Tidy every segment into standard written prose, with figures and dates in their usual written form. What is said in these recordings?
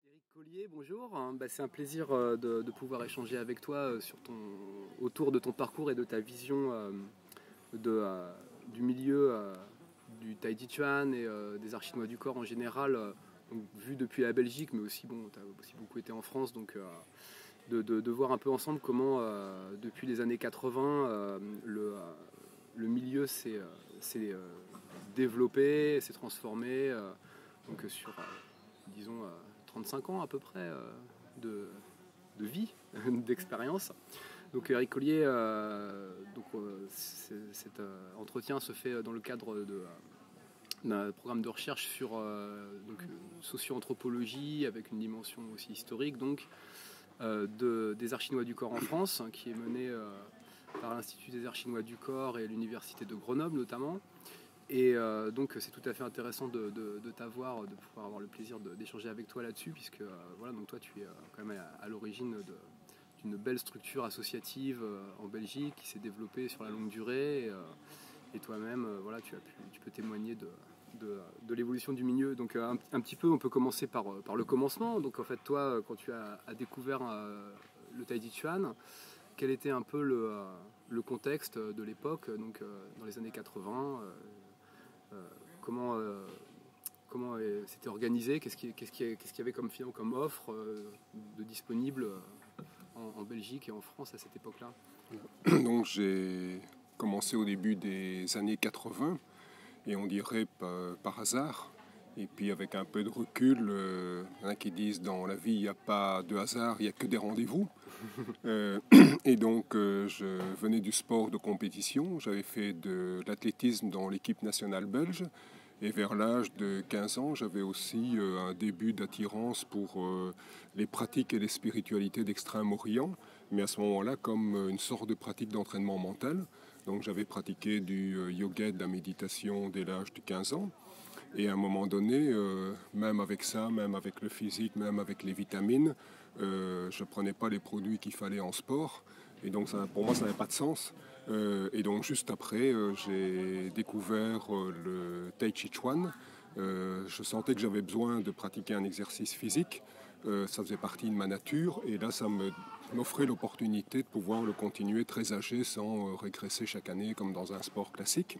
Éric Collier, bonjour. C'est un plaisir de pouvoir échanger avec toi autour de ton parcours et de ta vision du milieu du Tai Chi Chuan et des arts chinois du corps en général, donc, vu depuis la Belgique, mais aussi, bon, tu as aussi beaucoup été en France, donc de voir un peu ensemble comment, depuis les années 80, le milieu s'est développé, s'est transformé, donc sur, disons, 35 ans à peu près de vie, d'expérience. Donc Éric Collier, cet entretien se fait dans le cadre d'un programme de recherche sur socio-anthropologie avec une dimension aussi historique, donc des arts chinois du corps en France, qui est mené par l'Institut des arts chinois du corps et l'Université de Grenoble notamment. Et donc c'est tout à fait intéressant de t'avoir, de pouvoir avoir le plaisir d'échanger avec toi là-dessus, puisque voilà, donc toi tu es quand même à l'origine d'une belle structure associative en Belgique qui s'est développée sur la longue durée, et toi-même voilà, tu peux témoigner de l'évolution du milieu. Donc un petit peu, on peut commencer par le commencement. Donc en fait, toi, quand tu as découvert le Tai Chi Chuan, quel était un peu le contexte de l'époque, donc dans les années 80, comment c'était organisé, qu'est-ce qu'il y avait comme offre de disponible en Belgique et en France à cette époque-là? Donc j'ai commencé au début des années 80, et on dirait par hasard. Et puis avec un peu de recul, il y en a qui disent dans la vie il n'y a pas de hasard, il n'y a que des rendez-vous. Et donc je venais du sport de compétition, j'avais fait de l'athlétisme dans l'équipe nationale belge. Et vers l'âge de 15 ans, j'avais aussi un début d'attirance pour les pratiques et les spiritualités d'Extrême-Orient, mais à ce moment-là comme une sorte de pratique d'entraînement mental. Donc j'avais pratiqué du yoga et de la méditation dès l'âge de 15 ans. Et à un moment donné, même avec ça, même avec le physique, même avec les vitamines, je ne prenais pas les produits qu'il fallait en sport. Et donc pour moi, ça n'avait pas de sens. Et donc juste après, j'ai découvert le Tai Chi Chuan. Je sentais que j'avais besoin de pratiquer un exercice physique. Ça faisait partie de ma nature. Et là, ça m'offrait l'opportunité de pouvoir le continuer très âgé sans régresser chaque année comme dans un sport classique.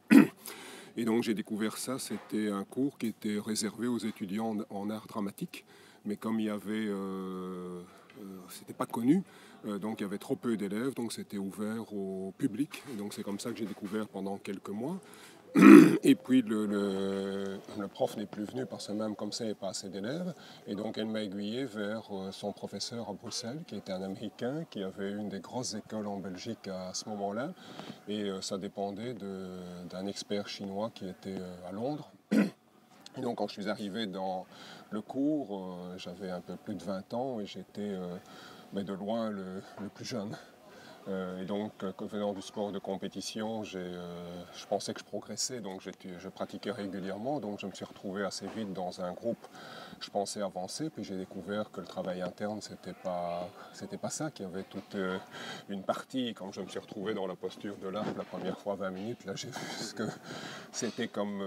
Et donc j'ai découvert ça, c'était un cours qui était réservé aux étudiants en art dramatique, mais comme il y avait, c'était pas connu, donc il y avait trop peu d'élèves, donc c'était ouvert au public. Et donc c'est comme ça que j'ai découvert pendant quelques mois. Et puis le prof n'est plus venu parce que même comme ça, il n'y avait pas assez d'élèves. Et donc elle m'a aiguillé vers son professeur à Bruxelles, qui était un Américain, qui avait une des grosses écoles en Belgique à ce moment-là. Et ça dépendait d'un expert chinois qui était à Londres. Et donc quand je suis arrivé dans le cours, j'avais un peu plus de 20 ans et j'étais de loin le plus jeune. Et donc, venant du sport de compétition, je pensais que je progressais, donc je pratiquais régulièrement. Donc, je me suis retrouvé assez vite dans un groupe. Je pensais avancer, puis j'ai découvert que le travail interne, c'était pas ça, qu'il y avait toute une partie. Quand je me suis retrouvé dans la posture de l'arbre la première fois, 20 minutes, là, j'ai vu ce que c'était comme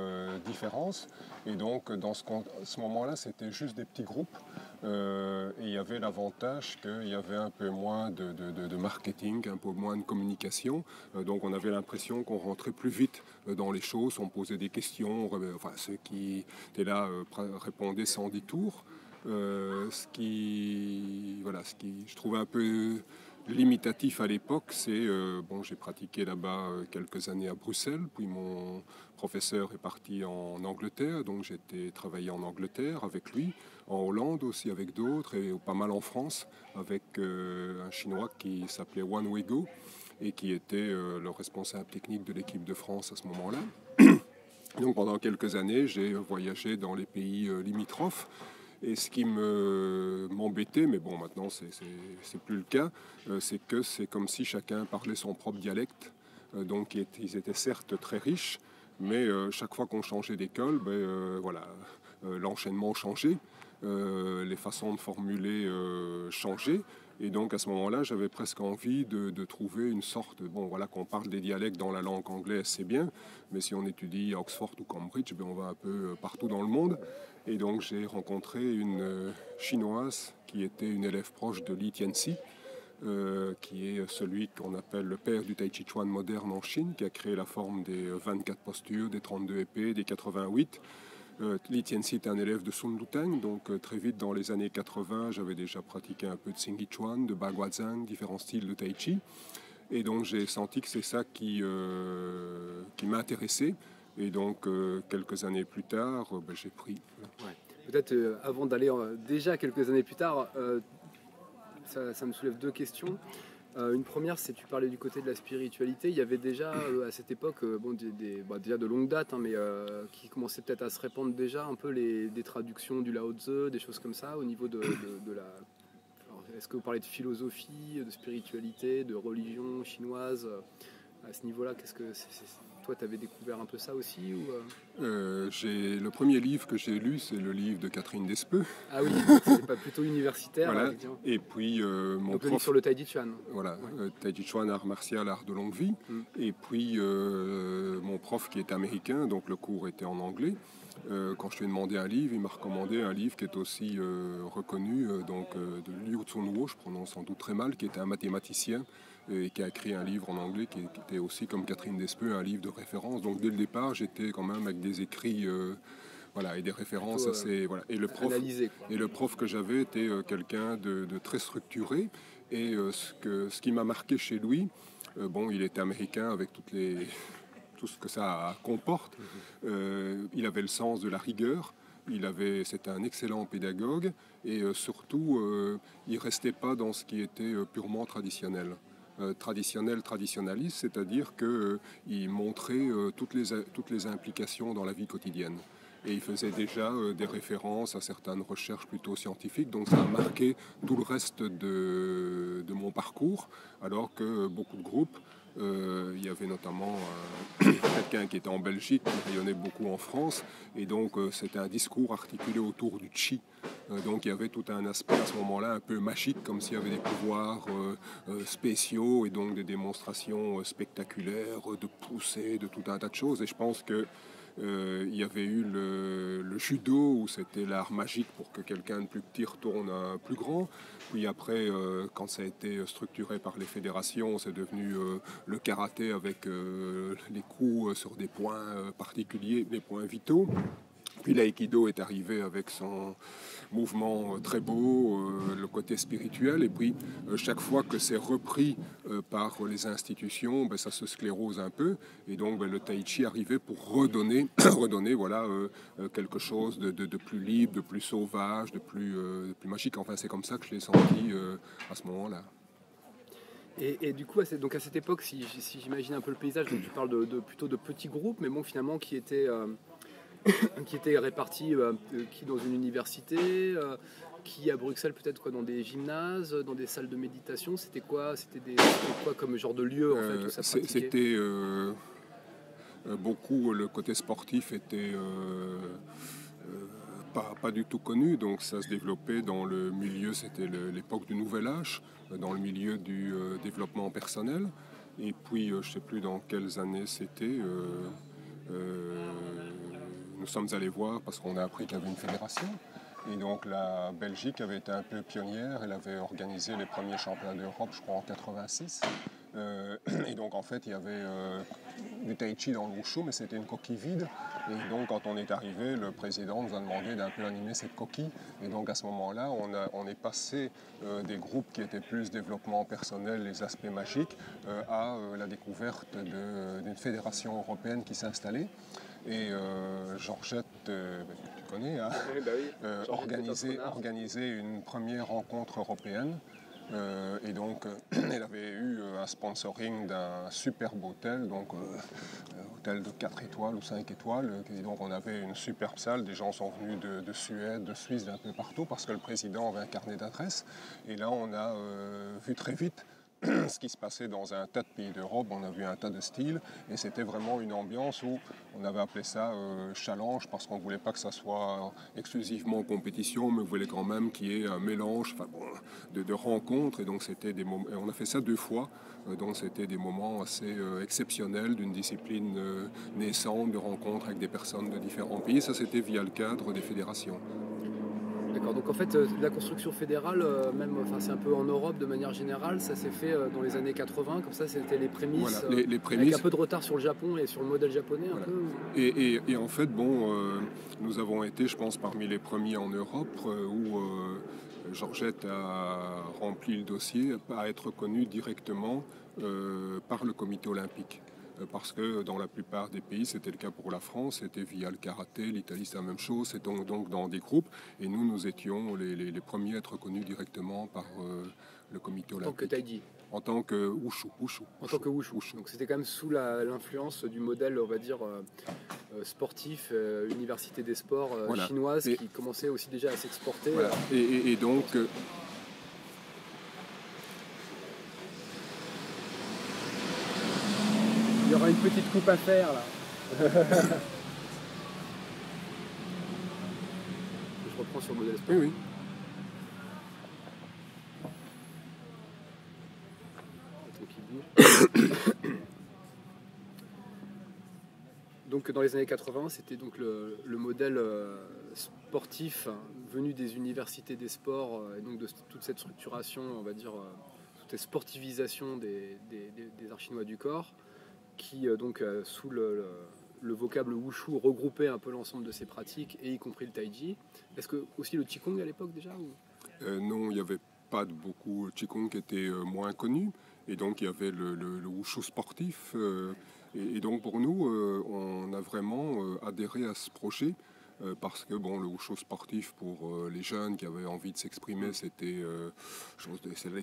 différence. Et donc, dans ce moment-là, c'était juste des petits groupes. Et il y avait l'avantage qu'il y avait un peu moins de marketing, un peu moins de communication. Donc on avait l'impression qu'on rentrait plus vite dans les choses, on posait des questions, ceux qui étaient là répondaient sans détour. Ce qui je trouvais un peu limitatif à l'époque, c'est j'ai pratiqué là-bas quelques années à Bruxelles, puis mon professeur est parti en Angleterre, donc j'ai travaillé en Angleterre avec lui, en Hollande aussi avec d'autres, et pas mal en France avec un Chinois qui s'appelait Wan Weigo et qui était le responsable technique de l'équipe de France à ce moment-là. Donc pendant quelques années, j'ai voyagé dans les pays limitrophes. Et ce qui m'embêtait, mais bon, maintenant c'est plus le cas, c'est que c'est comme si chacun parlait son propre dialecte. Donc ils étaient certes très riches, mais chaque fois qu'on changeait d'école, voilà, l'enchaînement changeait, les façons de formuler changeaient. Et donc à ce moment-là, j'avais presque envie de trouver une sorte, bon voilà, qu'on parle des dialectes dans la langue anglaise, c'est bien, mais si on étudie à Oxford ou Cambridge, on va un peu partout dans le monde. Et donc j'ai rencontré une chinoise qui était une élève proche de Li Tianxi, qui est celui qu'on appelle le père du Tai Chi Chuan moderne en Chine, qui a créé la forme des 24 postures, des 32 épées, des 88. Li Tianxi était un élève de Sun Lutang, donc très vite dans les années 80, j'avais déjà pratiqué un peu de Xingyi Chuan, de Baguazhang, différents styles de Tai Chi. Et donc j'ai senti que c'est ça qui m'a intéressé. Et donc quelques années plus tard, j'ai pris. Ouais. Peut-être avant d'aller déjà quelques années plus tard, ça me soulève deux questions. Une première, c'est tu parlais du côté de la spiritualité. Il y avait déjà à cette époque, déjà de longue date, hein, mais qui commençaient peut-être à se répandre déjà un peu des traductions du Lao Tzu, des choses comme ça, au niveau de la... Alors, est-ce que vous parlez de philosophie, de spiritualité, de religion chinoise à ce niveau-là? Qu'est-ce que toi, tu avais découvert un peu ça aussi ou Le premier livre que j'ai lu, c'est le livre de Catherine Despeux. Ah oui, c'est pas plutôt universitaire. Voilà. Et puis mon donc, prof sur le Tai Chi Chuan. Voilà, ouais. Tai Chi Chuan, art martial, art de longue vie. Et puis mon prof qui est américain, donc le cours était en anglais. Quand je lui ai demandé un livre, il m'a recommandé un livre qui est aussi reconnu, de Liu Tsunhuo, je prononce sans doute très mal, qui était un mathématicien et qui a écrit un livre en anglais qui était aussi, comme Catherine Despeux, un livre de référence. Donc dès le départ, j'étais quand même avec des écrits voilà, et des références assez... Voilà. Et le prof que j'avais était quelqu'un de très structuré. Et ce qui m'a marqué chez lui, il était américain avec tout ce que ça comporte. Il avait le sens de la rigueur. C'était un excellent pédagogue. Et surtout, il ne restait pas dans ce qui était purement traditionnel. Traditionnaliste, c'est-à-dire qu'il montrait toutes les implications dans la vie quotidienne. Et il faisait déjà des références à certaines recherches plutôt scientifiques, donc ça a marqué tout le reste de mon parcours, alors que beaucoup de groupes, il y avait notamment quelqu'un qui était en Belgique, qui rayonnait beaucoup en France, et donc c'était un discours articulé autour du Qi. Donc il y avait tout un aspect à ce moment-là un peu magique, comme s'il y avait des pouvoirs spéciaux et donc des démonstrations spectaculaires de poussée, de tout un tas de choses. Et je pense que il y avait eu le judo, où c'était l'art magique pour que quelqu'un de plus petit retourne à un plus grand. Puis après, quand ça a été structuré par les fédérations, c'est devenu le karaté avec les coups sur des points particuliers, des points vitaux. Puis l'aïkido est arrivé avec son mouvement très beau, le côté spirituel. Et puis chaque fois que c'est repris par les institutions, ça se sclérose un peu. Et donc le tai chi arrivait pour redonner voilà, quelque chose de plus libre, de plus sauvage, de plus magique. Enfin, c'est comme ça que je l'ai senti à ce moment-là. Et du coup, à cette époque, si j'imagine un peu le paysage, donc tu parles plutôt de petits groupes, mais bon, finalement, qui étaient répartis, qui dans une université, qui à Bruxelles peut-être dans des gymnases, dans des salles de méditation. C'était quoi comme genre de lieu en fait où ça pratiquait? C'était beaucoup, le côté sportif était pas du tout connu, donc ça se développait dans le milieu, c'était l'époque du Nouvel Âge, dans le milieu du développement personnel. Et puis je ne sais plus dans quelles années c'était. Nous sommes allés voir parce qu'on a appris qu'il y avait une fédération. Et donc la Belgique avait été un peu pionnière, elle avait organisé les premiers championnats d'Europe, je crois en 86. Et donc en fait il y avait du tai chi dans le wushu, mais c'était une coquille vide. Et donc quand on est arrivé, le président nous a demandé d'un peu animer cette coquille. Et donc à ce moment-là, on est passé des groupes qui étaient plus développement personnel, les aspects magiques, à la découverte d'une fédération européenne qui s'est installée. Et Georgette, tu connais, hein, Oui, bah oui. organisé une première rencontre européenne Et donc, elle avait eu un sponsoring d'un superbe hôtel, donc hôtel de 4 étoiles ou 5 étoiles. Et donc, on avait une superbe salle. Des gens sont venus de Suède, de Suisse, d'un peu partout, parce que le président avait un carnet d'adresses. Et là, on a vu très vite ce qui se passait dans un tas de pays d'Europe. On a vu un tas de styles et c'était vraiment une ambiance où on avait appelé ça challenge parce qu'on ne voulait pas que ça soit exclusivement compétition, mais on voulait quand même qu'il y ait un mélange de rencontres. Et donc c'était des moments, et on a fait ça 2 fois, donc c'était des moments assez exceptionnels d'une discipline naissante, de rencontres avec des personnes de différents pays. Ça c'était via le cadre des fédérations. D'accord, donc en fait, la construction fédérale, même, enfin, c'est un peu en Europe de manière générale, ça s'est fait dans les années 80, comme ça c'était les prémices, Voilà, les prémices, avec un peu de retard sur le Japon et sur le modèle japonais un voilà. peu. Et en fait, bon, nous avons été, je pense, parmi les premiers en Europe où Georgette a rempli le dossier à être connue directement par le comité olympique. Parce que dans la plupart des pays, c'était le cas pour la France, c'était via le karaté, l'Italie c'est la même chose, c'est donc dans des groupes. Et nous étions les premiers à être connus directement par le comité En olympique. tant que taiji. En tant que wushu. En tant que wushu. Donc c'était quand même sous l'influence du modèle, on va dire, sportif, université des sports voilà. chinoise qui commençait aussi déjà à s'exporter. Voilà. Et donc... Il y aura une petite coupe à faire là. Je reprends sur le modèle sport. Oui, oui. Donc dans les années 80, c'était donc le modèle sportif venu des universités des sports et donc de toute cette structuration, on va dire, toute cette sportivisation des arts chinois du corps, qui donc sous le vocable wushu regroupait un peu l'ensemble de ces pratiques et y compris le taiji. Est-ce que aussi le qigong à l'époque déjà non, il n'y avait pas de beaucoup. Le qigong était moins connu et donc il y avait le wushu sportif. Et donc pour nous, on a vraiment adhéré à ce projet parce que bon, le wushu sportif pour les jeunes qui avaient envie de s'exprimer, c'était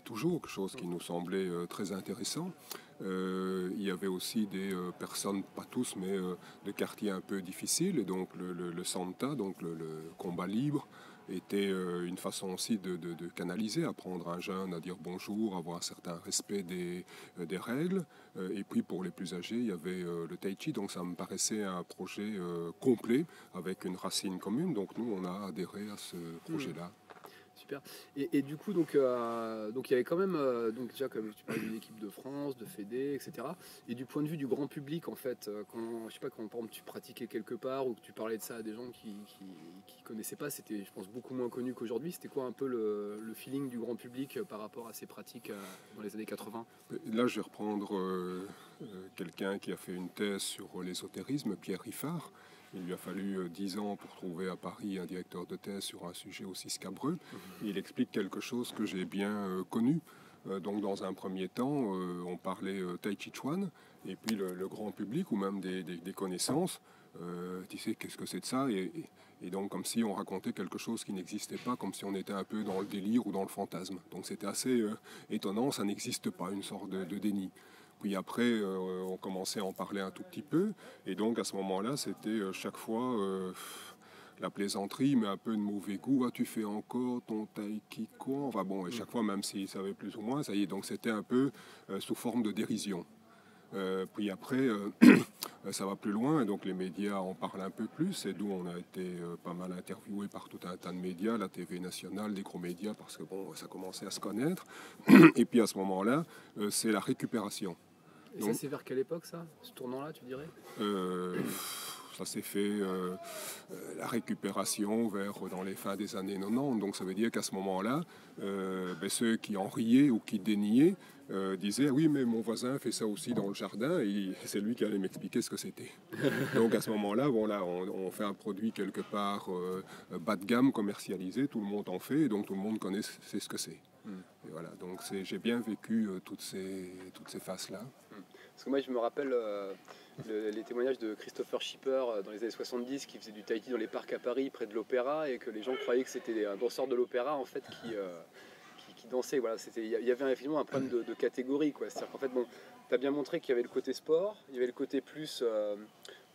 toujours quelque chose qui nous semblait très intéressant. Il y avait aussi des personnes, pas tous, mais de quartiers un peu difficiles, et donc le Santa, donc le combat libre, était une façon aussi de canaliser, apprendre un jeune à dire bonjour, avoir un certain respect des règles. Et puis pour les plus âgés, il y avait le Tai Chi, donc ça me paraissait un projet complet avec une racine commune. Donc nous, on a adhéré à ce projet-là. Super. Et du coup, donc il y avait quand même, donc déjà comme tu parlais d'une équipe de France, de Fédé, etc. Et du point de vue du grand public, en fait, quand, je sais pas, quand par exemple tu pratiquais quelque part ou que tu parlais de ça à des gens qui connaissaient pas, c'était, je pense, beaucoup moins connu qu'aujourd'hui. C'était quoi un peu le feeling du grand public par rapport à ces pratiques dans les années 80 ? Là, je vais reprendre quelqu'un qui a fait une thèse sur l'ésotérisme, Pierre Riffard. Il lui a fallu 10 ans pour trouver à Paris un directeur de thèse sur un sujet aussi scabreux. Il explique quelque chose que j'ai bien connu. Donc dans un premier temps, on parlait Tai Chi Chuan, et puis le grand public, ou même des connaissances, disait qu'est-ce que c'est de ça, et donc comme si on racontait quelque chose qui n'existait pas, comme si on était un peu dans le délire ou dans le fantasme. Donc c'était assez étonnant, ça n'existe pas, une sorte de déni. Puis après, on commençait à en parler un tout petit peu. Et donc, à ce moment-là, c'était chaque fois la plaisanterie, mais un peu de mauvais goût. Ah, tu fais encore ton taiki quoi? Enfin bon, et chaque fois, même s'ils savaient plus ou moins, ça y est. Donc, c'était un peu sous forme de dérision. Puis après, ça va plus loin, et donc les médias en parlent un peu plus, et d'où on a été pas mal interviewé par tout un tas de médias, la TV nationale, des gros médias, parce que bon, ça commençait à se connaître. Et puis à ce moment-là, c'est la récupération. Et donc, ça, c'est vers quelle époque, ça, ce tournant-là, tu dirais ça s'est fait la récupération dans les fins des années 90. Donc ça veut dire qu'à ce moment-là, ceux qui en riaient ou qui déniaient disaient oui, mais mon voisin fait ça aussi dans le jardin, et c'est lui qui allait m'expliquer ce que c'était. Donc à ce moment-là, bon, là, on fait un produit quelque part bas de gamme, commercialisé, tout le monde en fait, et donc tout le monde connaît ce que c'est. Et voilà, donc j'ai bien vécu toutes ces phases-là. Parce que moi, je me rappelle les témoignages de Christopher Schipper dans les années 70 qui faisait du tai chi dans les parcs à Paris près de l'opéra, et que les gens croyaient que c'était un danseur de l'opéra en fait qui dansaient. Voilà, il y avait effectivement un problème de catégorie, quoi. C'est-à-dire qu'en fait, bon, tu as bien montré qu'il y avait le côté sport, il y avait le côté plus,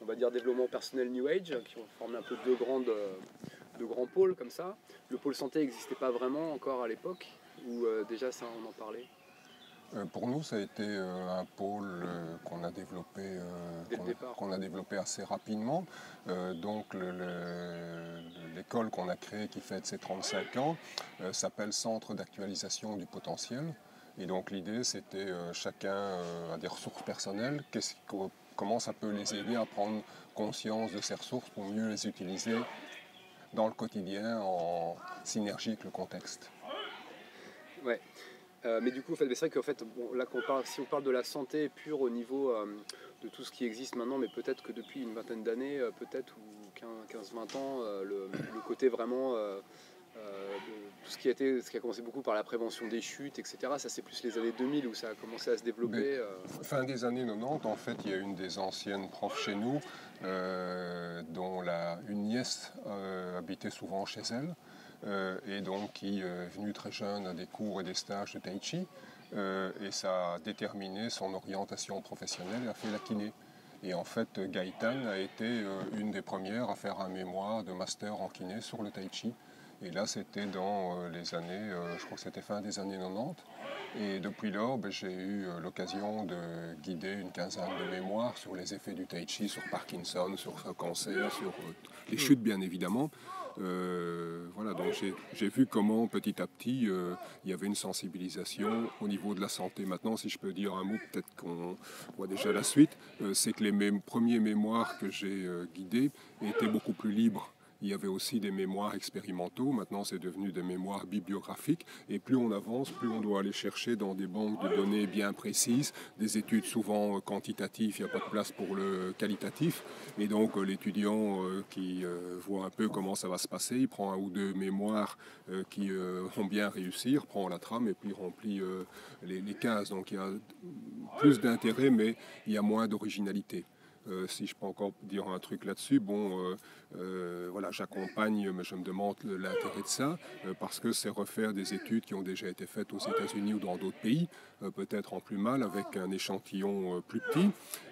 on va dire, développement personnel New Age, qui ont formé un peu deux grands pôles comme ça. Le pôle santé n'existait pas vraiment encore à l'époque, ou déjà ça, on en parlait. Pour nous, ça a été un pôle qu'on a développé assez rapidement. Donc l'école qu'on a créée qui fête ses 35 ans s'appelle Centre d'actualisation du potentiel. Et donc l'idée, c'était chacun a des ressources personnelles. Comment ça peut les aider à prendre conscience de ces ressources pour mieux les utiliser dans le quotidien en synergie avec le contexte. Ouais. Mais du coup, en fait, c'est vrai qu'en fait, bon, là, si on parle de la santé pure au niveau de tout ce qui existe maintenant, mais peut-être que depuis une vingtaine d'années, peut-être, ou 15-20 ans, le côté vraiment tout ce qui a commencé beaucoup par la prévention des chutes, etc., ça c'est plus les années 2000 où ça a commencé à se développer. Fin des années 90, en fait, il y a une des anciennes profs chez nous, dont une nièce habitait souvent chez elle. Et donc qui est venu très jeune à des cours et des stages de Tai Chi, et ça a déterminé son orientation professionnelle. Elle a fait la kiné. Et en fait, Gaëtan a été une des premières à faire un mémoire de master en kiné sur le Tai Chi. Et là, c'était dans les années, je crois que c'était fin des années 90. Et depuis lors, j'ai eu l'occasion de guider une quinzaine de mémoires sur les effets du Tai Chi, sur Parkinson, sur le cancer, sur les chutes bien évidemment. Voilà, donc j'ai vu comment petit à petit il y avait une sensibilisation au niveau de la santé. Maintenant, si je peux dire un mot, peut-être qu'on voit déjà la suite, c'est que les premiers mémoires que j'ai guidés étaient beaucoup plus libres. Il y avait aussi des mémoires expérimentaux, maintenant c'est devenu des mémoires bibliographiques, et plus on avance, plus on doit aller chercher dans des banques de données bien précises, des études souvent quantitatives, il n'y a pas de place pour le qualitatif, et donc l'étudiant qui voit un peu comment ça va se passer, il prend un ou deux mémoires qui ont bien réussi, prend la trame et puis remplit les cases, donc il y a plus d'intérêt mais il y a moins d'originalité. Si je peux encore dire un truc là-dessus, voilà, j'accompagne, mais je me demande l'intérêt de ça, parce que c'est refaire des études qui ont déjà été faites aux États-Unis ou dans d'autres pays, peut-être en plus mal, avec un échantillon plus petit,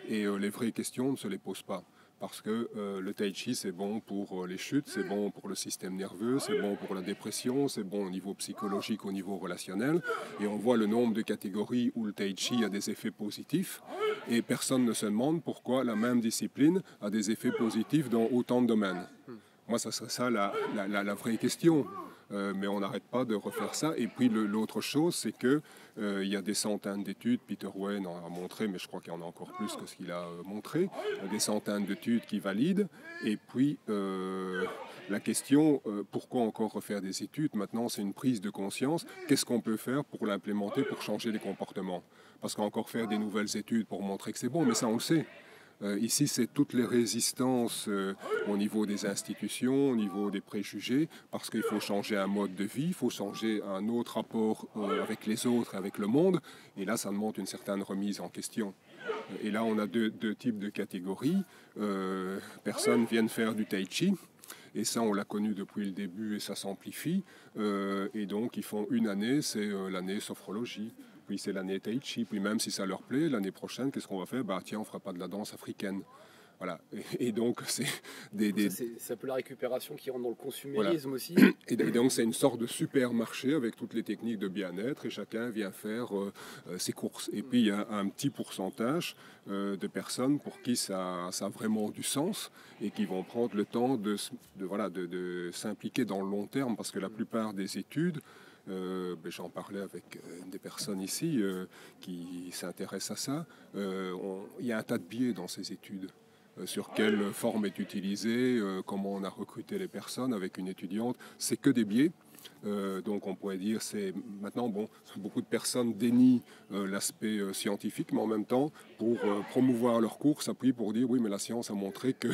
et les vraies questions ne se les posent pas. Parce que le tai chi, c'est bon pour les chutes, c'est bon pour le système nerveux, c'est bon pour la dépression, c'est bon au niveau psychologique, au niveau relationnel. Et on voit le nombre de catégories où le tai chi a des effets positifs. Et personne ne se demande pourquoi la même discipline a des effets positifs dans autant de domaines. Moi, ça serait ça la vraie question. Mais on n'arrête pas de refaire ça. Et puis l'autre chose, c'est qu'il y a des centaines d'études, Peter Wayne en a montré, mais je crois qu'il y en a encore plus que ce qu'il a montré, des centaines d'études qui valident. Et puis la question, pourquoi encore refaire des études? Maintenant, c'est une prise de conscience. Qu'est-ce qu'on peut faire pour l'implémenter, pour changer les comportements? Parce qu'encore faire des nouvelles études pour montrer que c'est bon, mais ça on le sait. Ici, c'est toutes les résistances au niveau des institutions, au niveau des préjugés, parce qu'il faut changer un mode de vie, il faut changer un autre rapport avec les autres, avec le monde, et là, ça demande une certaine remise en question. Et là, on a deux types de catégories. Personnes viennent faire du tai chi, et ça, on l'a connu depuis le début, et ça s'amplifie, et donc ils font une année, c'est l'année sophrologie. Puis c'est l'année tai chi, puis même si ça leur plaît, l'année prochaine, qu'est-ce qu'on va faire? Bah tiens, on fera pas de la danse africaine. Voilà. Et donc c'est c'est un peu la récupération qui rentre dans le consumérisme voilà. Aussi. Et donc c'est une sorte de supermarché avec toutes les techniques de bien-être et chacun vient faire ses courses. Et puis il y a un petit pourcentage de personnes pour qui ça a vraiment du sens et qui vont prendre le temps de s'impliquer dans le long terme, parce que la plupart des études, j'en parlais avec des personnes ici qui s'intéressent à ça. Il y a un tas de biais dans ces études. Sur quelle forme est utilisée, comment on a recruté les personnes avec une étudiante. C'est que des biais. Donc on pourrait dire, c'est maintenant, beaucoup de personnes dénient l'aspect scientifique, mais en même temps, pour promouvoir leur cours, s'appuient pour dire, oui, mais la science a montré que...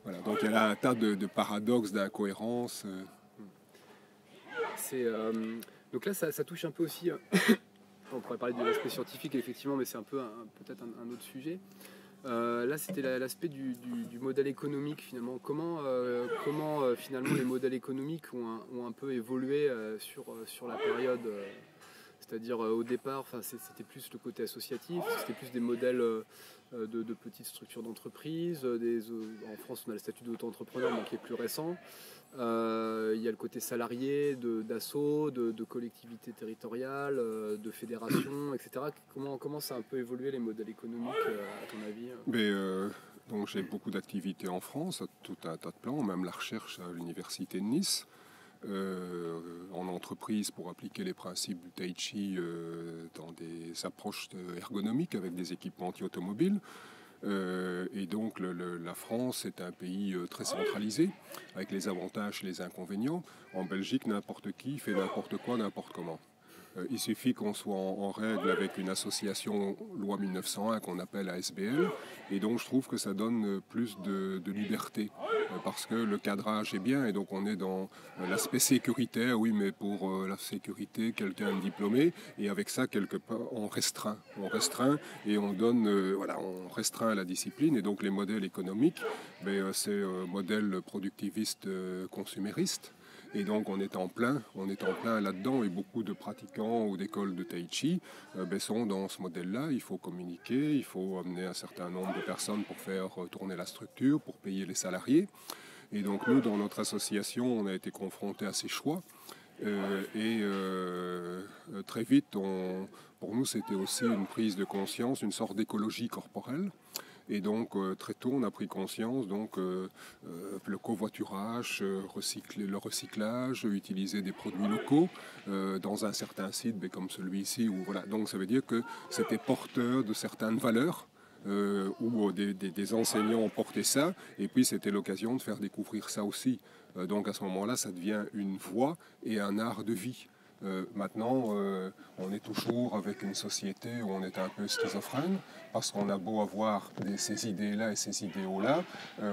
Voilà, donc il y a là un tas de paradoxes, d'incohérences. Donc là, ça touche un peu aussi... on pourrait parler de l'aspect scientifique, effectivement, mais c'est un peu peut-être un autre sujet. Là, c'était l'aspect du modèle économique finalement. Comment finalement les modèles économiques ont un peu évolué sur la période. C'est-à-dire au départ, c'était plus le côté associatif, c'était plus des modèles de petites structures d'entreprise. En France, on a le statut d'auto-entrepreneur, mais qui est plus récent. Il y a le côté salarié, d'assaut, de collectivités territoriales, de fédérations, etc. Comment ça a un peu évolué les modèles économiques, à ton avis? Donc j'ai beaucoup d'activités en France, tout un tas de plans, même la recherche à l'université de Nice, en entreprise pour appliquer les principes du Tai Chi dans des approches ergonomiques avec des équipements anti-automobiles. Et donc la France est un pays très centralisé, avec les avantages et les inconvénients. En Belgique, n'importe qui fait n'importe quoi, n'importe comment. Il suffit qu'on soit en règle avec une association loi 1901 qu'on appelle ASBL, et donc je trouve que ça donne plus de liberté, parce que le cadrage est bien, et donc on est dans l'aspect sécuritaire, oui, mais pour la sécurité, quelqu'un de diplômé, et avec ça, quelque part, on restreint et on donne, on restreint la discipline, et donc les modèles économiques, c'est modèle productiviste consumériste. Et donc on est en plein là-dedans, et beaucoup de pratiquants ou d'écoles de Tai Chi sont dans ce modèle-là. Il faut communiquer, il faut amener un certain nombre de personnes pour faire tourner la structure, pour payer les salariés. Et donc nous, dans notre association, on a été confrontés à ces choix. Très vite, pour nous, c'était aussi une prise de conscience, une sorte d'écologie corporelle. Et donc très tôt on a pris conscience le covoiturage, le recyclage, utiliser des produits locaux dans un certain site comme celui-ci. Donc ça veut dire que c'était porteur de certaines valeurs. Où des enseignants ont porté ça, et puis c'était l'occasion de faire découvrir ça aussi. Donc à ce moment-là, ça devient une voie et un art de vie. Maintenant, on est toujours avec une société où on est un peu schizophrène, parce qu'on a beau avoir ces idées-là et ces idéaux-là,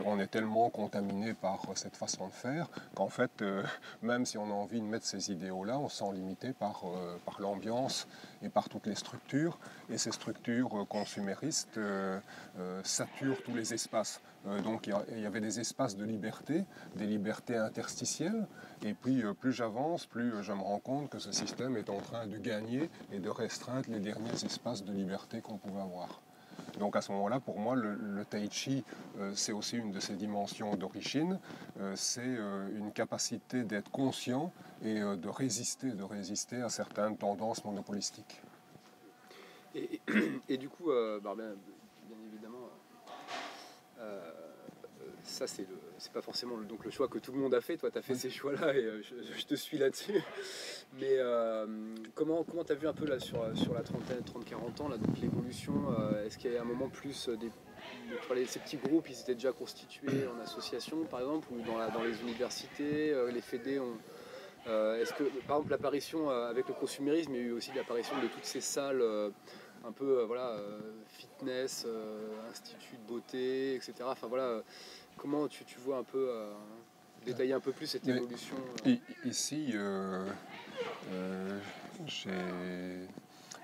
on est tellement contaminé par cette façon de faire qu'en fait, même si on a envie de mettre ces idéaux-là, on se sent limité par l'ambiance et par toutes les structures. Et ces structures consuméristes saturent tous les espaces. Donc il y avait des espaces de liberté, des libertés interstitielles. Et puis plus j'avance, plus je me rends compte que ce système est en train de gagner et de restreindre les derniers espaces de liberté qu'on pouvait avoir. Donc à ce moment-là, pour moi, le Tai Chi, c'est aussi une de ses dimensions d'origine. C'est une capacité d'être conscient et de résister à certaines tendances monopolistiques. Et du coup, bien évidemment, ça c'est pas forcément le choix que tout le monde a fait. Toi, tu as fait ces choix-là et je te suis là-dessus. Mais comment tu as vu un peu là sur la trentaine, 30-40 ans, là, donc l'évolution? Est-ce qu'il y a un moment plus ces petits groupes, ils étaient déjà constitués en association, par exemple, ou dans les universités, les fédés ont... est-ce que, par exemple, l'apparition avec le consumérisme, il y a eu aussi l'apparition de toutes ces salles un peu fitness, institut de beauté, etc. Enfin voilà, comment tu vois un peu détailler un peu plus cette évolution Ici,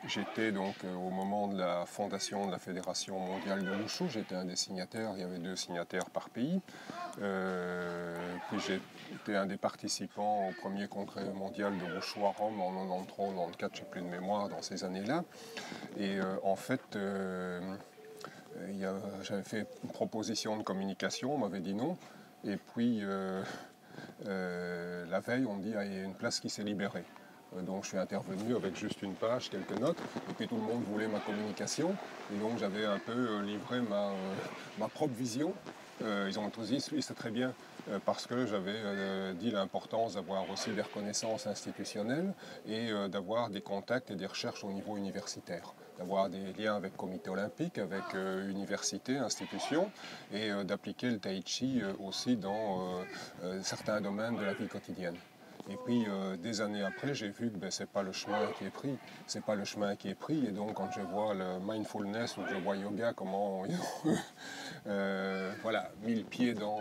j'étais donc au moment de la fondation de la Fédération mondiale de Wushu, j'étais un des signataires, il y avait 2 signataires par pays. Puis j'étais un des participants au premier congrès mondial de Wushu à Rome en 93, 94, je n'ai plus de mémoire dans ces années-là. Et en fait, j'avais fait une proposition de communication, on m'avait dit non. Et puis la veille, on me dit il y a une place qui s'est libérée. Donc je suis intervenu avec juste une page, quelques notes, et puis tout le monde voulait ma communication. Et donc j'avais un peu livré ma propre vision. Ils ont tous dit oui, c'est très bien, parce que j'avais dit l'importance d'avoir aussi des reconnaissances institutionnelles et d'avoir des contacts et des recherches au niveau universitaire, d'avoir des liens avec le comité olympique, avec universités, institutions, et d'appliquer le tai chi aussi dans certains domaines de la vie quotidienne. Et puis, des années après, j'ai vu que c'est pas le chemin qui est pris. C'est pas le chemin qui est pris. Et donc, quand je vois le mindfulness ou que je vois yoga, comment mis le pied dans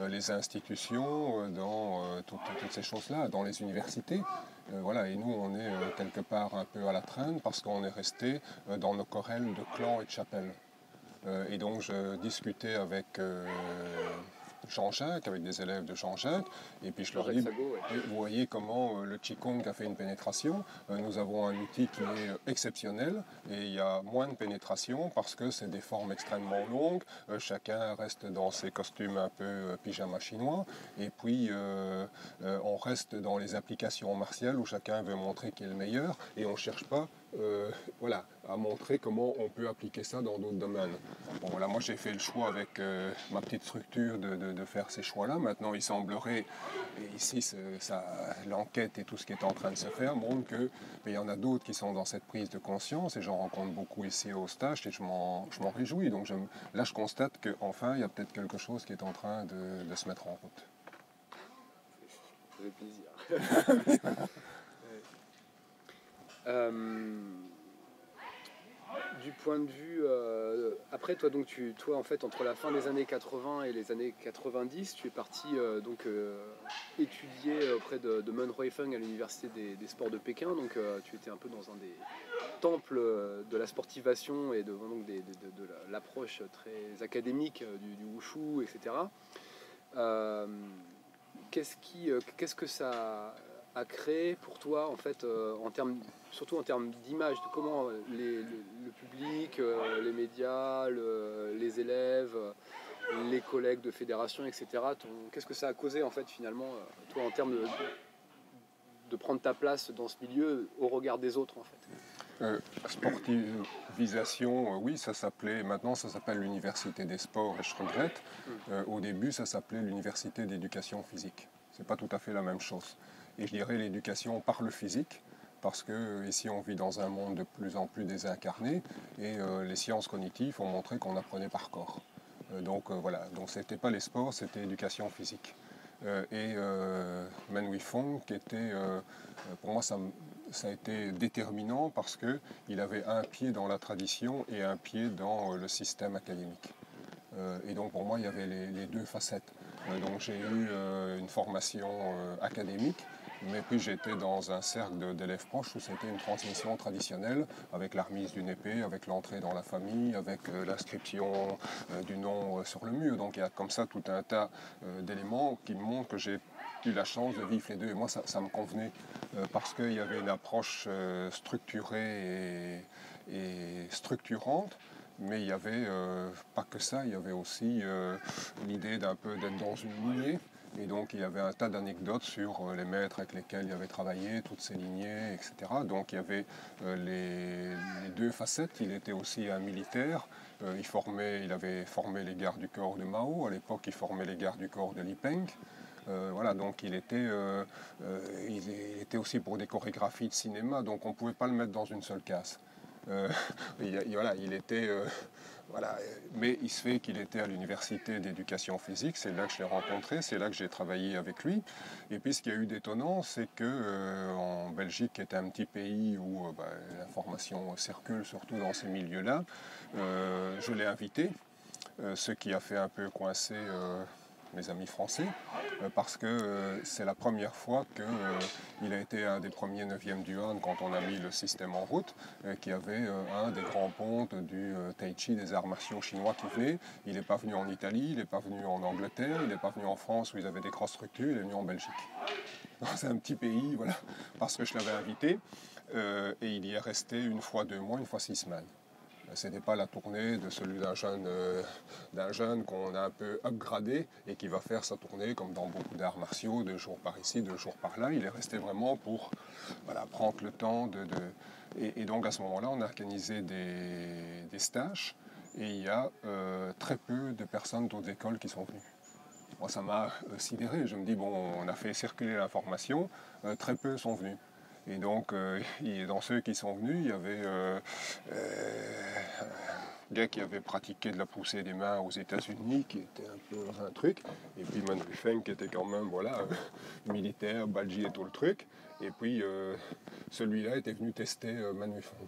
les institutions, dans toutes ces choses-là, dans les universités. Et nous, on est quelque part un peu à la traîne parce qu'on est resté dans nos querelles de clans et de chapelles. Et donc je discutais avec Jean-Jacques, avec des élèves de Jean-Jacques, et puis je leur dis, vous voyez comment le Qigong a fait une pénétration, nous avons un outil qui est exceptionnel, et il y a moins de pénétration parce que c'est des formes extrêmement longues, chacun reste dans ses costumes un peu pyjama chinois, et puis on reste dans les applications martiales où chacun veut montrer qu'il est le meilleur, et on ne cherche pas voilà, à montrer comment on peut appliquer ça dans d'autres domaines. Bon, voilà, moi j'ai fait le choix avec ma petite structure de faire ces choix-là. Maintenant, il semblerait, et ici l'enquête et tout ce qui est en train de se faire montre qu'il y en a d'autres qui sont dans cette prise de conscience, et j'en rencontre beaucoup ici au stage, et je m'en réjouis. Donc là, je constate qu'enfin, il y a peut-être quelque chose qui est en train de se mettre en route. Ça fait plaisir. Du point de vue après toi, donc toi en fait entre la fin des années 80 et les années 90 tu es parti étudier auprès de Men Huifeng à l'université des sports de Pékin, donc tu étais un peu dans un des temples de la sportivation et de l'approche très académique du wushu, etc. Qu'est-ce que ça a créé pour toi en fait surtout en termes d'image, de comment le public, les médias, les élèves, les collègues de fédération, etc. Qu'est-ce que ça a causé en fait finalement, toi en termes de prendre ta place dans ce milieu au regard des autres en fait? Sportivisation, oui, maintenant ça s'appelle l'université des sports, et je regrette. Au début, ça s'appelait l'université d'éducation physique. C'est pas tout à fait la même chose. Et je dirais l'éducation par le physique, parce que ici on vit dans un monde de plus en plus désincarné, et les sciences cognitives ont montré qu'on apprenait par corps. Voilà, donc c'était pas les sports, c'était l'éducation physique. Men Huifeng, qui était, pour moi, ça a été déterminant parce qu'il avait un pied dans la tradition et un pied dans le système académique. Et donc pour moi, il y avait les deux facettes. Donc j'ai eu une formation académique, mais puis j'étais dans un cercle d'élèves proches où c'était une transmission traditionnelle, avec la remise d'une épée, avec l'entrée dans la famille, avec l'inscription du nom sur le mur. Donc il y a comme ça tout un tas d'éléments qui me montrent que j'ai eu la chance de vivre les deux. Et moi, ça me convenait parce qu'il y avait une approche structurée et structurante. Mais il n'y avait pas que ça, il y avait aussi l'idée d'un peu d'être dans une lignée. Et donc il y avait un tas d'anecdotes sur les maîtres avec lesquels il avait travaillé, toutes ces lignées, etc. Donc il y avait les deux facettes. Il était aussi un militaire. Il avait formé les gardes du corps de Mao. À l'époque, il formait les gardes du corps de Li Peng. Voilà, donc il était aussi pour des chorégraphies de cinéma. Donc on ne pouvait pas le mettre dans une seule case. Voilà, mais il se fait qu'il était à l'université d'éducation physique, c'est là que je l'ai rencontré, c'est là que j'ai travaillé avec lui. Et puis ce qui a eu d'étonnant, c'est que en Belgique, qui est un petit pays où l'information circule surtout dans ces milieux-là, je l'ai invité, ce qui a fait un peu coincer mes amis français, parce que c'est la première fois qu'il a été un des premiers 9e du Han quand on a mis le système en route, qui avait un des grands pontes du Tai Chi, des arts martiaux chinois qui venait. Il n'est pas venu en Italie, il n'est pas venu en Angleterre, il n'est pas venu en France où ils avaient des grosses structures, il est venu en Belgique. C'est un petit pays, voilà, parce que je l'avais invité, et il y est resté une fois 2 mois, une fois 6 semaines. Ce n'était pas la tournée de celui d'un jeune qu'on a un peu upgradé et qui va faire sa tournée comme dans beaucoup d'arts martiaux, 2 jours par ici, 2 jours par là. Il est resté vraiment pour prendre le temps Et donc à ce moment-là, on a organisé des stages, et il y a très peu de personnes d'autres écoles qui sont venues. Moi, ça m'a sidéré. Je me dis, bon, on a fait circuler l'information, très peu sont venus. Et donc, dans ceux qui sont venus, il y avait un gars qui avait pratiqué de la poussée des mains aux États-Unis, qui était un peu un truc. Et puis Men Huifeng, qui était quand même, militaire, badji et tout le truc. Et puis, celui-là était venu tester Men Huifeng.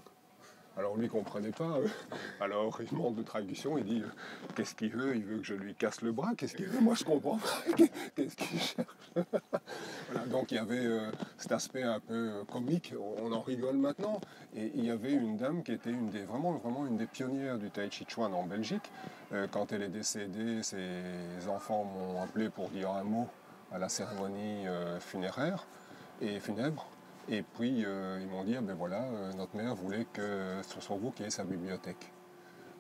Alors lui ne comprenait pas. Alors il demande de traduction, il dit qu'est-ce qu'il veut? Il veut que je lui casse le bras? Qu'est-ce qu'il veut? Moi je comprends pas. Qu'est-ce qu'il cherche? Voilà, donc il y avait cet aspect un peu comique, on en rigole maintenant. Et il y avait une dame qui était vraiment une des pionnières du Tai Chi Chuan en Belgique. Quand elle est décédée, ses enfants m'ont appelé pour dire un mot à la cérémonie funéraire et funèbre. Et puis ils m'ont dit, ah ben voilà, notre mère voulait que ce soit vous qui ayez sa bibliothèque.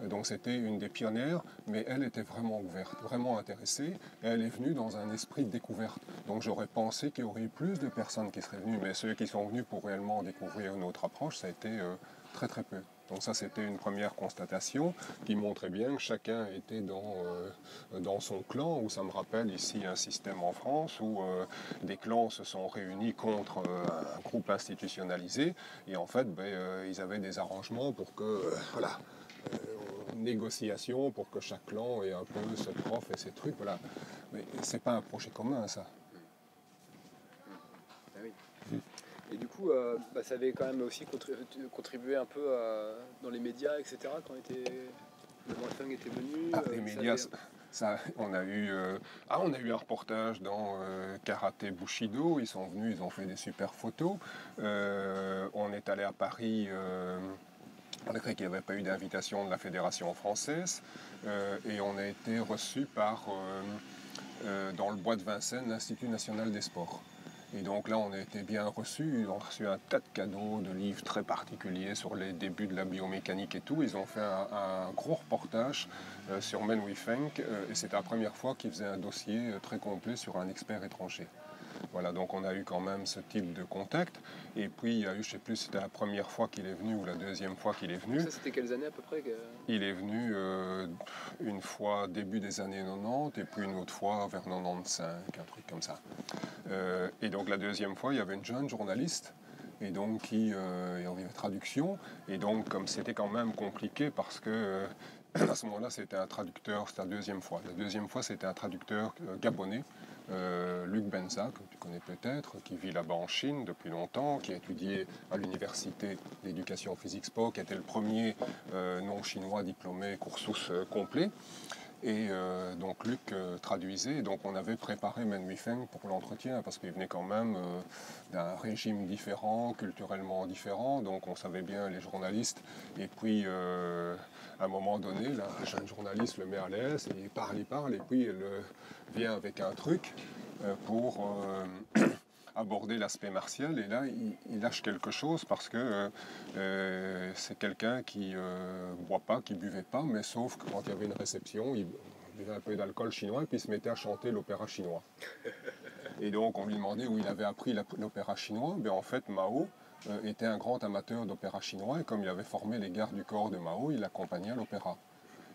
Donc c'était une des pionnières, mais elle était vraiment ouverte, vraiment intéressée, et elle est venue dans un esprit de découverte. Donc j'aurais pensé qu'il y aurait eu plus de personnes qui seraient venues, mais ceux qui sont venus pour réellement découvrir une autre approche, ça a été très très peu. Donc ça c'était une première constatation qui montrait bien que chacun était dans son clan, où ça me rappelle ici un système en France où des clans se sont réunis contre un groupe institutionnalisé, et en fait ils avaient des arrangements pour que, voilà, négociation pour que chaque clan ait un peu ce prof et ces trucs, voilà. Mais c'est pas un projet commun, ça. Ah oui. Et du coup, ça avait quand même aussi contribué un peu dans les médias, etc. Quand le Feng était venu. Les médias, on a eu un reportage dans Karaté Bushido. Ils sont venus, ils ont fait des super photos. On est allé à Paris. Malgré qu'il n'y avait pas eu d'invitation de la Fédération française, et on a été reçu dans le bois de Vincennes, l'Institut national des sports. Et donc là, on a été bien reçus, on a reçu un tas de cadeaux, de livres très particuliers sur les débuts de la biomécanique et tout. Ils ont fait un gros reportage sur Men Wei Feng, et c'était la première fois qu'ils faisaient un dossier très complet sur un expert étranger. Voilà, donc on a eu quand même ce type de contact. Et puis il y a eu, je ne sais plus si c'était la première fois qu'il est venu ou la deuxième fois qu'il est venu. Ça, c'était quelles années à peu près Il est venu une fois début des années 90 et puis une autre fois vers 95, un truc comme ça. Et donc la deuxième fois, il y avait une jeune journaliste et donc qui est en traduction. Et donc comme c'était quand même compliqué parce que à ce moment-là, c'était un traducteur, c'était la deuxième fois. La deuxième fois, c'était un traducteur gabonais. Luc Benza, que tu connais peut-être, qui vit là-bas en Chine depuis longtemps, qui a étudié à l'université d'éducation physique sport, qui était le premier non-chinois diplômé cursus complet. Et donc Luc traduisait, et donc on avait préparé Men Wei Feng pour l'entretien, parce qu'il venait quand même d'un régime différent, culturellement différent, donc on savait bien les journalistes. Et puis à un moment donné, la jeune journaliste le met à l'aise, et il parle, et puis elle vient avec un truc pour aborder l'aspect martial, et là il lâche quelque chose parce que c'est quelqu'un qui boit pas, qui buvait pas, mais sauf que quand il y avait une réception, il buvait un peu d'alcool chinois et puis il se mettait à chanter l'opéra chinois. Et donc on lui demandait où il avait appris l'opéra chinois. En fait Mao était un grand amateur d'opéra chinois, et comme il avait formé les gardes du corps de Mao, il l'accompagnait à l'opéra.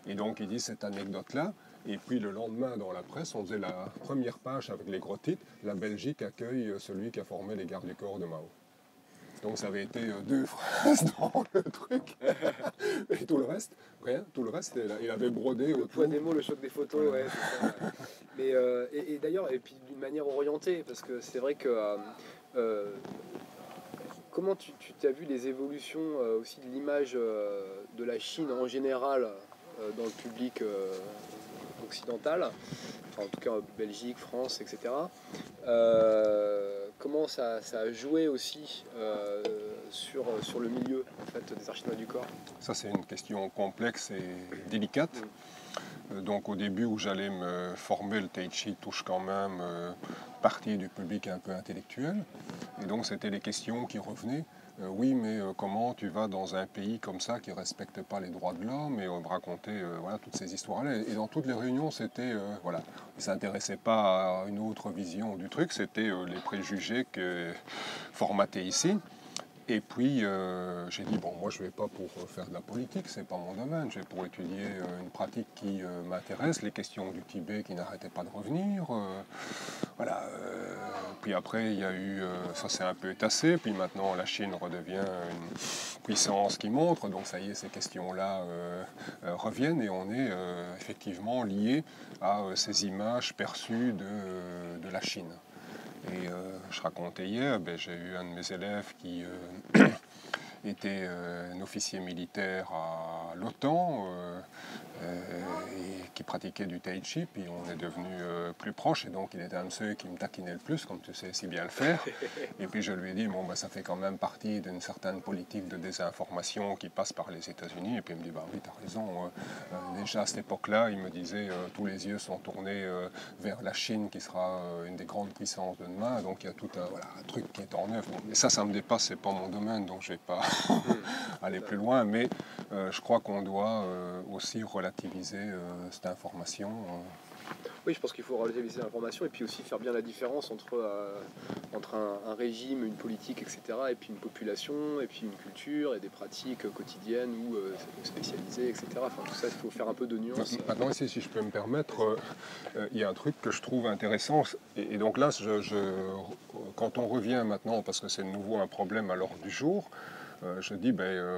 Et donc il dit cette anecdote-là, et puis le lendemain dans la presse, on faisait la première page avec les gros titres, la Belgique accueille celui qui a formé les gardes du corps de Mao. Donc ça avait été 2 phrases dans le truc. Et tout le reste, rien, tout le reste, il avait brodé le autour. poids des mots, le choc des photos, Voilà. ouais, c'est ça. Mais, et d'ailleurs, et puis d'une manière orientée, parce que c'est vrai que comment tu as vu les évolutions aussi de l'image de la Chine en général dans le public occidental, enfin, en tout cas Belgique, France, etc. Comment ça a joué aussi sur le milieu en fait, des arts chinois du corps? Ça c'est une question complexe et délicate. Donc au début où j'allais me former, le Tai Chi touche quand même partie du public un peu intellectuel. Et donc c'était les questions qui revenaient. Oui, mais comment tu vas dans un pays comme ça qui ne respecte pas les droits de l'homme, et on me racontait voilà, toutes ces histoires-là. Et dans toutes les réunions, c'était, voilà, ils ne s'intéressaient pas à une autre vision du truc, c'était les préjugés formatés ici. Et puis j'ai dit, bon, moi je ne vais pas pour faire de la politique, c'est pas mon domaine, je vais pour étudier une pratique qui m'intéresse, les questions du Tibet qui n'arrêtaient pas de revenir. Voilà. Puis après, il y a eu, ça s'est un peu tassé, puis maintenant la Chine redevient une puissance qui montre, donc ça y est, ces questions-là reviennent, et on est effectivement lié à ces images perçues de la Chine. Et je racontais hier, j'ai eu un de mes élèves était un officier militaire à l'OTAN et qui pratiquait du tai chi, puis on est devenu plus proche, et donc il était un de ceux qui me taquinait le plus, comme tu sais si bien le faire. Et puis je lui ai dit, bon, ben, ça fait quand même partie d'une certaine politique de désinformation qui passe par les États-Unis. Et puis il me dit, bah oui, tu as raison. Déjà à cette époque-là, il me disait, tous les yeux sont tournés vers la Chine, qui sera une des grandes puissances de demain. Donc il y a tout un truc qui est en œuvre. Bon, mais ça me dépasse, c'est pas mon domaine, donc je vais pas aller plus loin. Mais je crois qu'on doit aussi relativiser cette information. Oui, je pense qu'il faut relativiser l'information et puis aussi faire bien la différence entre un régime, une politique, etc., et puis une population, et puis une culture, et des pratiques quotidiennes ou spécialisées, etc. Enfin, tout ça, il faut faire un peu de nuance. Maintenant, ici, si je peux me permettre, il y a un truc que je trouve intéressant. Et donc là, quand on revient maintenant, parce que c'est de nouveau un problème à l'ordre du jour, je dis,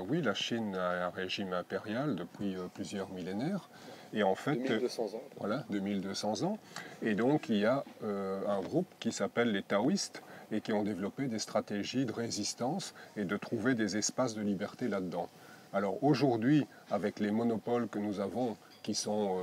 oui, la Chine a un régime impérial depuis plusieurs millénaires. Et en fait, 2200 ans. Voilà, 2200 ans. Et donc, il y a un groupe qui s'appelle les taoïstes et qui ont développé des stratégies de résistance et de trouver des espaces de liberté là-dedans. Alors aujourd'hui, avec les monopoles que nous avons, qui sont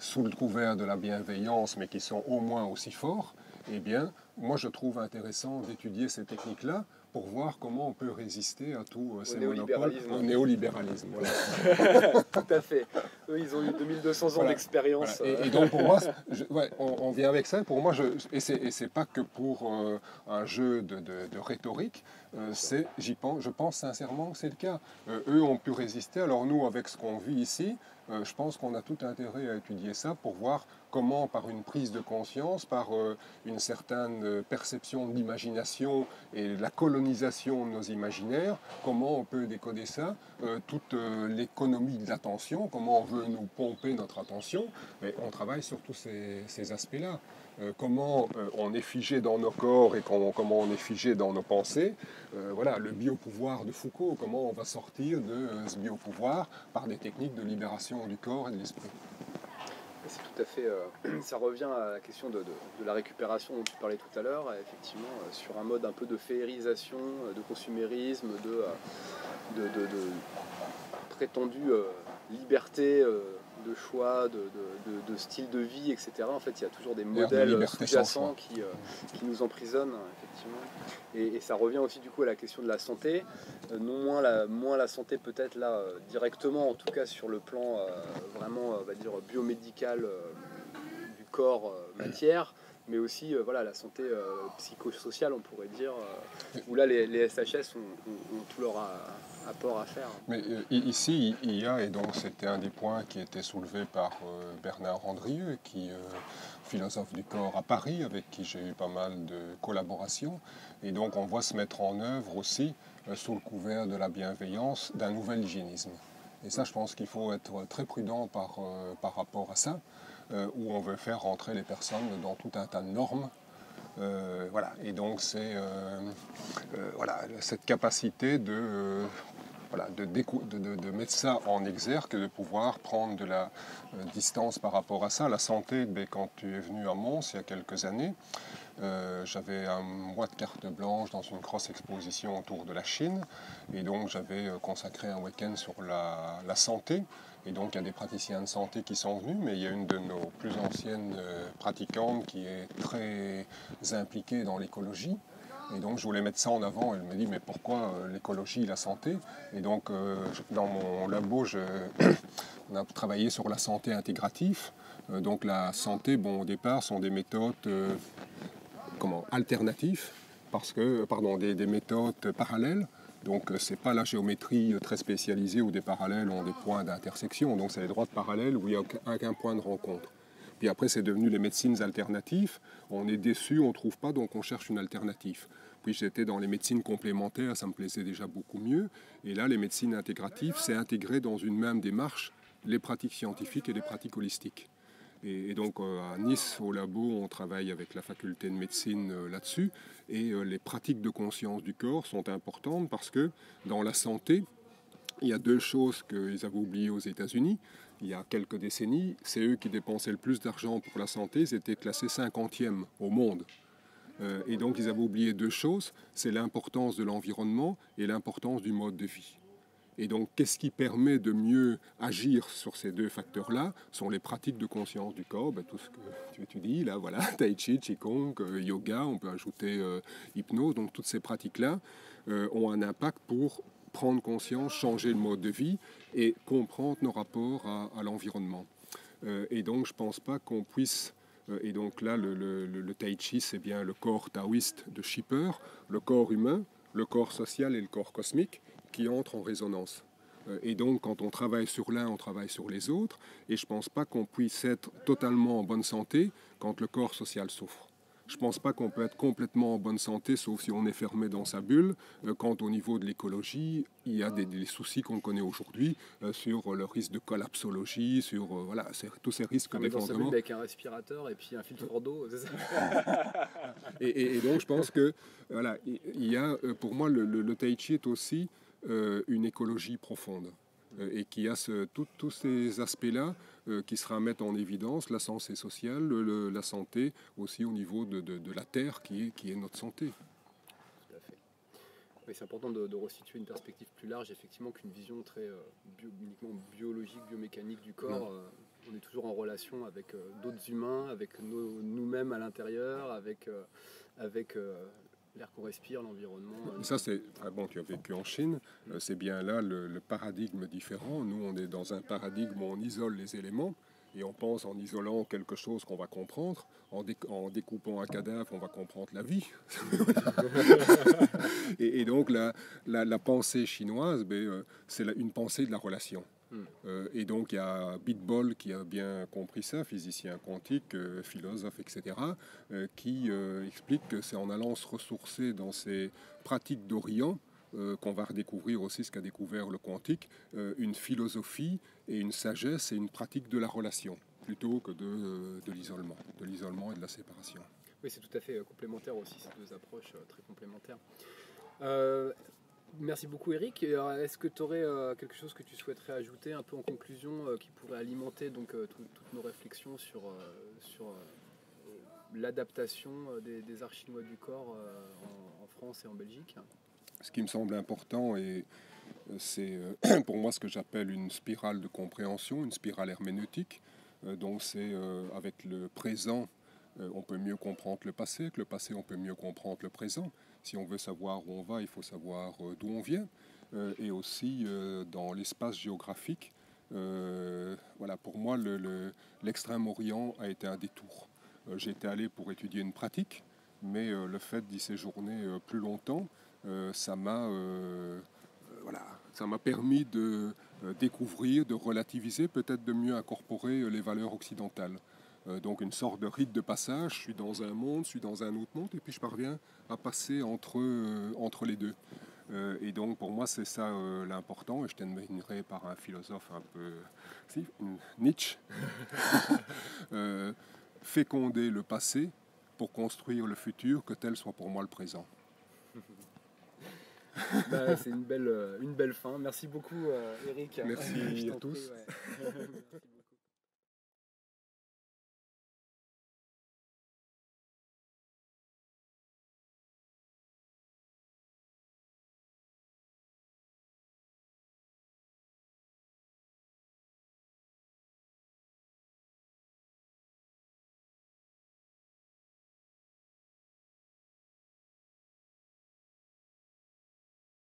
sous le couvert de la bienveillance, mais qui sont au moins aussi forts, eh bien, moi je trouve intéressant d'étudier ces techniques-là pour voir comment on peut résister à tous ces monopoles au néolibéralisme. Voilà. Tout à fait. Eux, ils ont eu 2200 ans d'expérience. Voilà. Et donc pour moi, on vient avec ça. Pour moi, et c'est pas que pour un jeu de rhétorique. Je pense sincèrement que c'est le cas. Eux ont pu résister. Alors nous, avec ce qu'on vit ici, je pense qu'on a tout intérêt à étudier ça pour voir comment, par une prise de conscience, par une certaine perception de l'imagination et la colonisation de nos imaginaires, comment on peut décoder ça, toute l'économie de l'attention, comment on veut nous pomper notre attention. Mais on travaille sur tous ces aspects-là. Comment on est figé dans nos corps et comment on est figé dans nos pensées. Voilà, le biopouvoir de Foucault, comment on va sortir de ce biopouvoir par des techniques de libération du corps et de l'esprit. C'est tout à fait. Ça revient à la question de la récupération dont tu parlais tout à l'heure, effectivement, sur un mode un peu de féérisation, de consumérisme, de prétendue liberté de choix, de style de vie, etc. En fait, il y a toujours des modèles sous-jacents qui nous emprisonnent, effectivement. Et ça revient aussi du coup à la question de la santé. Non moins la santé peut-être là directement, en tout cas sur le plan vraiment, on va dire, biomédical du corps matière, mais aussi voilà, la santé psychosociale, on pourrait dire, où là les SHS ont tout leur apport à faire. Mais ici, il y a, et donc c'était un des points qui était soulevé par Bernard Andrieux, philosophe du corps à Paris, avec qui j'ai eu pas mal de collaborations. Et donc on voit se mettre en œuvre aussi, sous le couvert de la bienveillance, d'un nouvel hygiénisme. Et ça, je pense qu'il faut être très prudent par rapport à ça, où on veut faire rentrer les personnes dans tout un tas de normes. Voilà. Et donc c'est cette capacité de mettre ça en exergue, de pouvoir prendre de la distance par rapport à ça. La santé, quand tu es venu à Mons il y a quelques années, j'avais un mois de carte blanche dans une grosse exposition autour de la Chine, et donc j'avais consacré un week-end sur la santé. Et donc il y a des praticiens de santé qui sont venus, mais il y a une de nos plus anciennes pratiquantes qui est très impliquée dans l'écologie. Et donc je voulais mettre ça en avant. Elle me dit, mais pourquoi l'écologie, la santé? Et donc dans mon labo, on a travaillé sur la santé intégrative. Donc la santé, au départ, sont des méthodes alternatives, des méthodes parallèles. Donc ce n'est pas la géométrie très spécialisée où des parallèles ont des points d'intersection. Donc c'est les droites parallèles où il n'y a aucun point de rencontre. Puis après, c'est devenu les médecines alternatives. On est déçu, on ne trouve pas, donc on cherche une alternative. Puis j'étais dans les médecines complémentaires, ça me plaisait déjà beaucoup mieux. Et là, les médecines intégratives, c'est intégrer dans une même démarche les pratiques scientifiques et les pratiques holistiques. Et donc à Nice, au labo, on travaille avec la faculté de médecine là-dessus. Et les pratiques de conscience du corps sont importantes parce que dans la santé, il y a deux choses qu'ils avaient oubliées aux États-Unis. Il y a quelques décennies, c'est eux qui dépensaient le plus d'argent pour la santé. Ils étaient classés 50e au monde. Et donc ils avaient oublié deux choses, c'est l'importance de l'environnement et l'importance du mode de vie. Et donc, qu'est-ce qui permet de mieux agir sur ces deux facteurs-là sont les pratiques de conscience du corps, tout ce que tu dis, là, voilà, tai chi, qigong, yoga, on peut ajouter hypnose. Donc, toutes ces pratiques-là ont un impact pour prendre conscience, changer le mode de vie et comprendre nos rapports à l'environnement. Et donc, je ne pense pas qu'on puisse... Et donc là, le tai chi, c'est bien le corps taoïste de Schipper, le corps humain, le corps social et le corps cosmique qui entrent en résonance. Et donc, quand on travaille sur l'un, on travaille sur les autres. Et je ne pense pas qu'on puisse être totalement en bonne santé quand le corps social souffre. Je ne pense pas qu'on peut être complètement en bonne santé, sauf si on est fermé dans sa bulle, quand au niveau de l'écologie, il y a des soucis qu'on connaît aujourd'hui sur le risque de collapsologie, sur voilà, tous ces risques d'effondrement. Dans sa bulle avec un respirateur et puis un filtre d'eau, c'est ça. Et donc, je pense que, voilà, il y a, pour moi, le tai chi est aussi une écologie profonde et qui a tous ces aspects-là qui sera à mettre en évidence, la santé sociale, la santé aussi au niveau de la terre qui est notre santé. Tout à fait. Oui, c'est important de resituer une perspective plus large, effectivement, qu'une vision très uniquement biologique, biomécanique du corps. On est toujours en relation avec d'autres humains, avec nous-mêmes à l'intérieur, avec l'air qu'on respire, l'environnement. Ça, c'est bon. Tu as vécu en Chine, c'est bien là le paradigme différent. Nous, on est dans un paradigme où on isole les éléments et on pense en isolant quelque chose qu'on va comprendre. En découpant un cadavre, on va comprendre la vie. et donc, la pensée chinoise, c'est une pensée de la relation. Et donc il y a Bitbol qui a bien compris ça, physicien quantique, philosophe, etc., qui explique que c'est en allant se ressourcer dans ces pratiques d'Orient qu'on va redécouvrir aussi ce qu'a découvert le quantique, une philosophie et une sagesse et une pratique de la relation, plutôt que de l'isolement et de la séparation. Oui, c'est tout à fait complémentaire aussi, ces deux approches très complémentaires. Merci beaucoup Eric. Est-ce que tu aurais quelque chose que tu souhaiterais ajouter un peu en conclusion qui pourrait alimenter donc, toutes nos réflexions sur l'adaptation des arts chinois du corps en France et en Belgique? Ce qui me semble important, et c'est pour moi ce que j'appelle une spirale de compréhension, une spirale herméneutique. Donc c'est avec le présent, on peut mieux comprendre le passé, avec le passé on peut mieux comprendre le présent. Si on veut savoir où on va, il faut savoir d'où on vient. Et aussi dans l'espace géographique, voilà, pour moi l'extrême-orient a été un détour. J'étais allé pour étudier une pratique, mais le fait d'y séjourner plus longtemps, ça m'a permis de découvrir, de relativiser, peut-être de mieux incorporer les valeurs occidentales. Donc une sorte de rite de passage, je suis dans un monde, je suis dans un autre monde, et puis je parviens à passer entre les deux. Et donc pour moi c'est ça l'important, et je terminerai par un philosophe un peu... Nietzsche. Féconder le passé pour construire le futur, que tel soit pour moi le présent. C'est une belle fin. Merci beaucoup Eric. Merci à tous. Merci beaucoup.